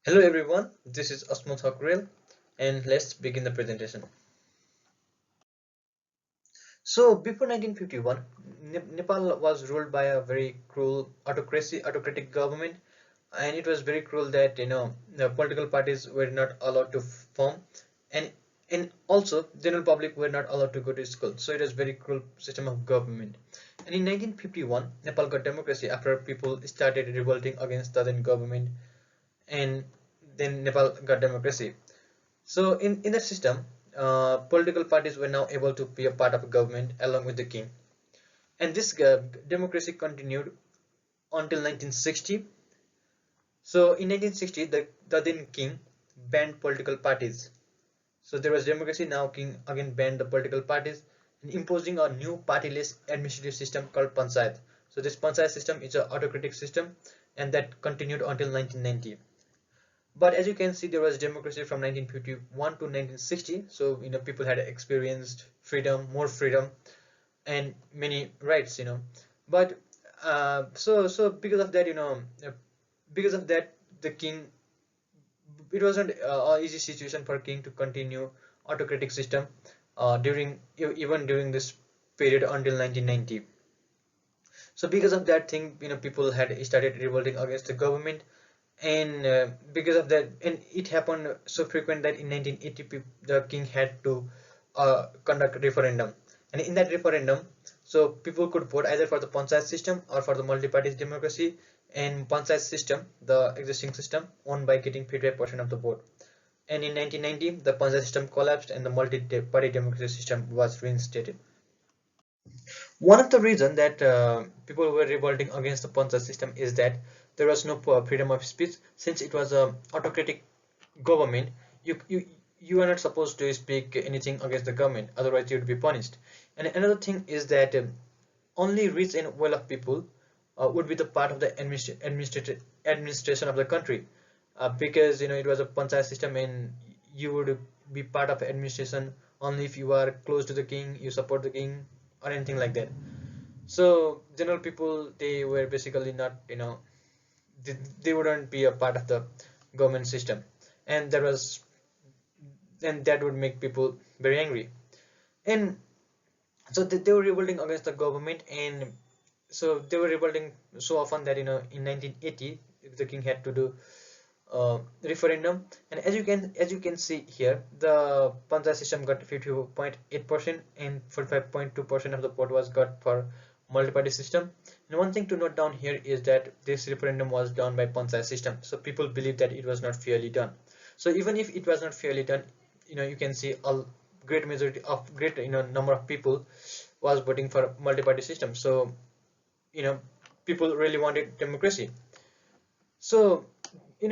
Hello everyone, this is Asmo Thakurel and let's begin the presentation. So before 1951, Nepal was ruled by a very cruel autocratic government, and it was very cruel that the political parties were not allowed to form, and also general public were not allowed to go to school. So it was very cruel system of government. And in 1951, Nepal got democracy after people started revolting against the then government, and then Nepal got democracy. So in that system, political parties were now able to be a part of a government along with the king. And this democracy continued until 1960. So in 1960, the then king banned political parties. So there was democracy, now king again banned the political parties and imposing a new partyless administrative system called panchayat. So this panchayat system is an autocratic system and that continued until 1990. But as you can see, there was democracy from 1951 to 1960. So people had experienced freedom, more freedom, and many rights. But so because of that, because of that, the king, it wasn't an easy situation for king to continue autocratic system during even during this period until 1990. So because of that thing, people had started revolting against the government, and because of that, and it happened so frequent that in 1980 the king had to conduct a referendum, and in that referendum, so people could vote either for the panchayat system or for the multi-party democracy. And panchayat system, the existing system, won by getting 55% of the vote. And in 1990 the panchayat system collapsed and the multi-party democracy system was reinstated. One of the reasons that people were revolting against the Panchayat system is that there was no freedom of speech. Since it was a autocratic government, you are not supposed to speak anything against the government, otherwise you would be punished. And another thing is that only rich and well-off people would be the part of the administration of the country, because it was a panchayat system, and you would be part of administration only if you are close to the king, you support the king, or anything like that. So general people, they were basically not, they wouldn't be a part of the government system, and that would make people very angry. And so they were revolting against the government, and so they were revolting so often that in 1980 the king had to do referendum. And as you can see here, the Panchayat system got 50.8% and 45.2% of the vote was got for multi-party system. And one thing to note down here is that this referendum was done by Panchayat system, so people believe that it was not fairly done. So even if it was not fairly done, you can see a great number of people was voting for multi-party system. So you know people really wanted democracy. So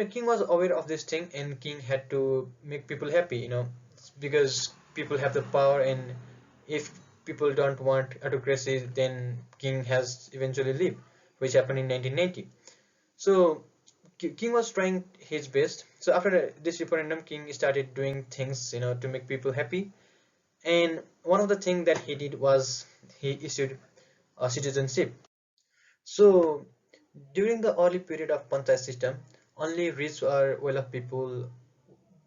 king was aware of this thing, and king had to make people happy, because people have the power, and if people don't want autocracy, then king has eventually leave, which happened in 1990. So king was trying his best. So after this referendum, king started doing things to make people happy. And one of the things that he did was he issued a citizenship. So during the early period of Panchayat system, only rich or well-off people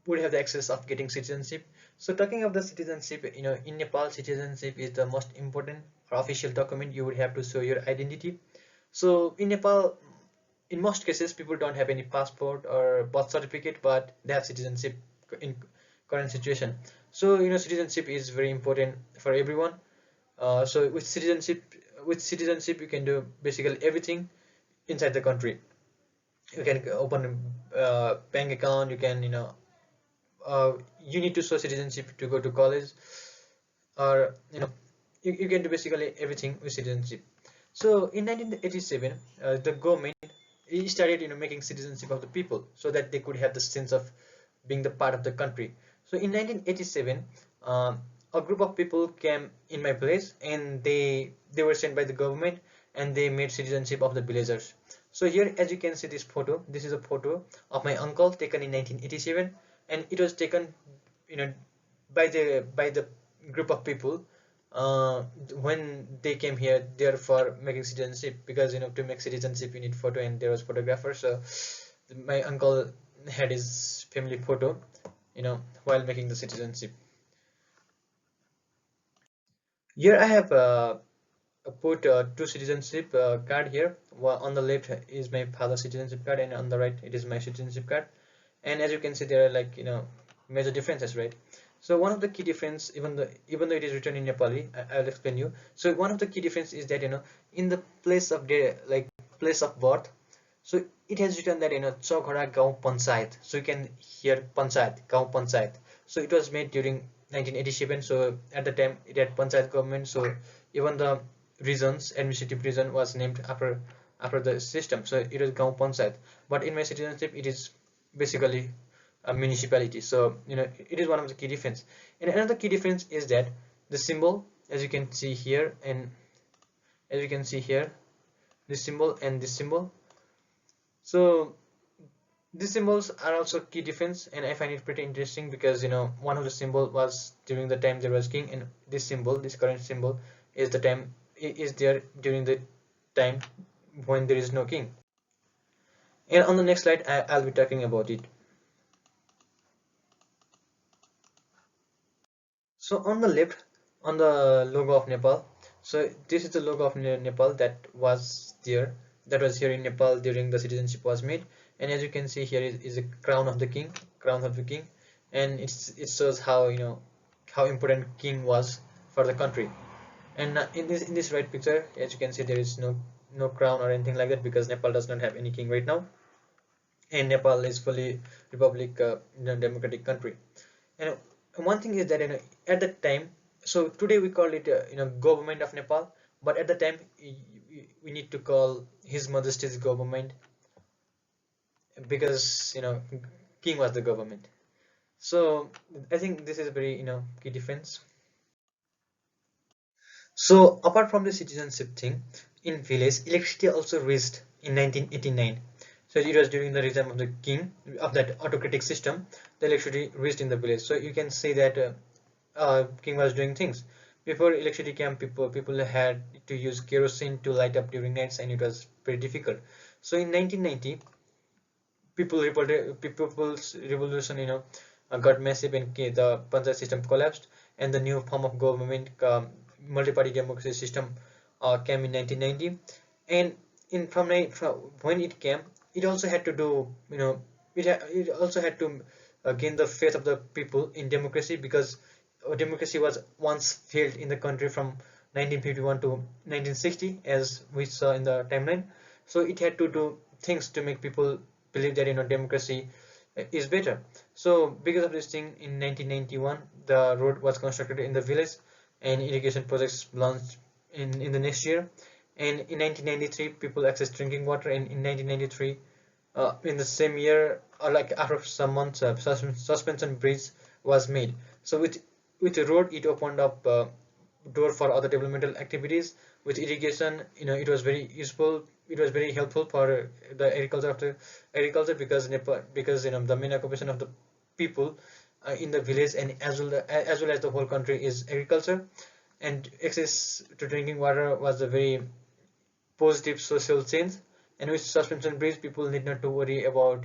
would have the access of getting citizenship. So talking of the citizenship, in Nepal, citizenship is the most important or official document you would have to show your identity. So in Nepal, in most cases, people don't have any passport or birth certificate, but they have citizenship in current situation. So citizenship is very important for everyone. So with citizenship, you can do basically everything inside the country. You can open a bank account. You can you need to show citizenship to go to college, or you can do basically everything with citizenship. So in 1987, the government started making citizenship of the people so that they could have the sense of being the part of the country. So in 1987, a group of people came in my place, and they were sent by the government, and they made citizenship of the villagers. So here, as you can see this photo, this is a photo of my uncle taken in 1987, and it was taken you know by the group of people uh, when they came here there for making citizenship, because to make citizenship you need photo, and there was photographer. So my uncle had his family photo, while making the citizenship. Here I have put two citizenship card here. On the left is my father's citizenship card, and on the right it is my citizenship card. And as you can see, there are, like, major differences, right? So one of the key difference, even though it is written in Nepali, I'll explain you. So one of the key difference is that, in the place of the, like, place of birth, so it has written that, Chokhara Gaon Panchayat. So you can hear Panchayat, Gaon Panchayat. So it was made during 1987. So at the time it had Panchayat government. So even the regions, administrative region, was named after the system. So it was Gaon Panchayat. But in my citizenship, it is basically a municipality. So it is one of the key difference. And another key difference is that the symbol, as you can see here, and as you can see here, this symbol and this symbol. So these symbols are also key difference, and I find it pretty interesting because, one of the symbol was during the time there was king, and this symbol, this current symbol, is the time is there during the time when there is no king. And on the next slide, I'll be talking about it. So on the left, on the logo of Nepal, so this is the logo of Nepal that was here in Nepal during the citizenship was made. And as you can see here is a crown of the king, and it shows how, how important king was for the country. And in this right picture, as you can see, there is no crown or anything like that, because Nepal does not have any king right now, and Nepal is fully republic, democratic country. And one thing is that, at that time, so today we call it, government of Nepal, but at the time we need to call His Majesty's government, because, king was the government. So I think this is a very, key difference. So apart from the citizenship thing, in village, electricity also reached in 1989. So it was during the regime of the king, of that autocratic system, the electricity reached in the village. So you can say that, king was doing things. Before electricity came, people had to use kerosene to light up during nights, and it was very difficult. So in 1990, people's revolution, got massive, and the Panchayat system collapsed, and the new form of government, multi-party democracy system, came in 1990. And from when it came, it also had to do, it also had to gain the faith of the people in democracy, because democracy was once failed in the country from 1951 to 1960, as we saw in the timeline. So it had to do things to make people believe that, democracy is better. So because of this thing, in 1991 the road was constructed in the village, and irrigation projects launched in the next year. And in 1993 people accessed drinking water, and in 1993, in the same year, or like after some months, suspension bridge was made. So with the road, it opened up door for other developmental activities. With irrigation, it was very useful, it was very helpful for the agriculture, because the main occupation of the people in the village, and as well as the whole country, is agriculture. And access to drinking water was a very positive social change. And with suspension bridge, people need not to worry about,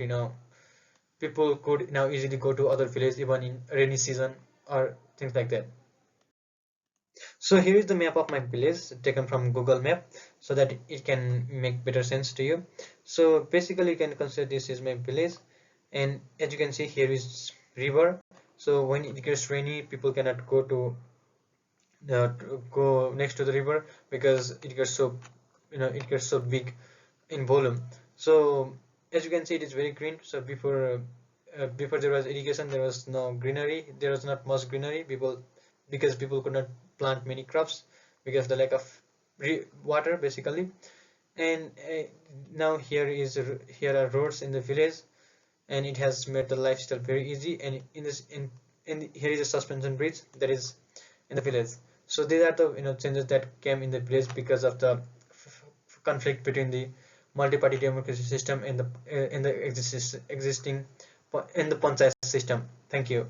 people could now easily go to other villages even in rainy season or things like that. So here is the map of my village taken from Google Map, so that it can make better sense to you. So basically you can consider this is my village, and as you can see, here is river. So when it gets rainy, people cannot go next to the river, because it gets so big in volume. So as you can see, it is very green. So before there was irrigation, there was no greenery, there was not much greenery, because people could not plant many crops because of the lack of water, basically. And now here are roads in the village, and it has made the lifestyle very easy. And here is a suspension bridge that is in the village. So these are the, changes that came in the village because of the conflict between the multi-party democracy system and the existing in the panchayat system. Thank you.